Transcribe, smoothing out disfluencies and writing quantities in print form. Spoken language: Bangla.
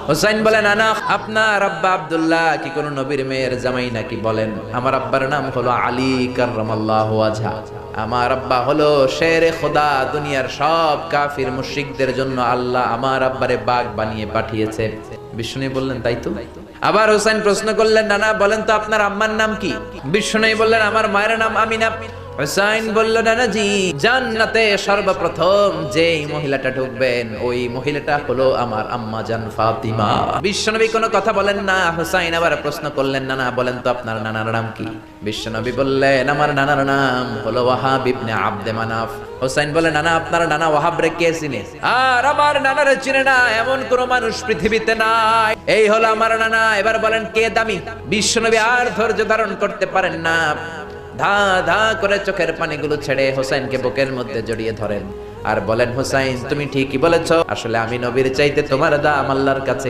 হুসাইন বলেন, আনা আপনার আব্বা আব্দুল্লাহ কি কোন নবীর মেয়ের জামাই নাকি? বলেন, আমার আব্বার নাম হলো আলী কাররামাল্লাহু ওয়াজহা। আমার আব্বা হলো শেরে খোদা। দুনিয়ার সব কাফির মুশরিকদের জন্য আল্লাহ আমার আব্বারে বাগ বানিয়ে পাঠিয়েছে। বিষ্ণু বললেন, তাই তো। আবার হুসাইন প্রশ্ন করলেন, নানা বলেন তো আপনার আম্মার নাম কি? বিষ্ণু বললেন, আমার মায়ের নাম আমিনা। হুসাইন বলল, নানাজি, জান্নাতে সর্বপ্রথম যেই মহিলাটা ঢুকবেন ওই মহিলাটা হলো আমার আম্মা জান ফাতিমা। বিশ্বনবী কোনো কথা বলেন না। হুসাইন আবার প্রশ্ন করলেন, নানা বলেন তো আপনার নানার নাম কি? বিশ্বনবী বললেন, আমার নানার নাম হলো ওয়াহাব ইবনে আব্দে মানাফ। হুসাইন বলে, নানা আপনার নানা ওয়াহাব রে কে চিনে? আর আমার নানারে চিনে না এমন কোন মানুষ পৃথিবীতে নাই। এই হলো আমার নানা। এবার বলেন কে দামি? বিশ্বনবী আর ধৈর্য ধারণ করতে পারেন না, ধা ধা করে চোখের পানিগুলো ছেড়ে হোসেনকে বুকের মধ্যে জড়িয়ে ধরেন আর বলেন, হোসেন তুমি ঠিকই বলেছো, আসলে আমি নবীর চাইতে তোমার দাম আল্লাহর কাছে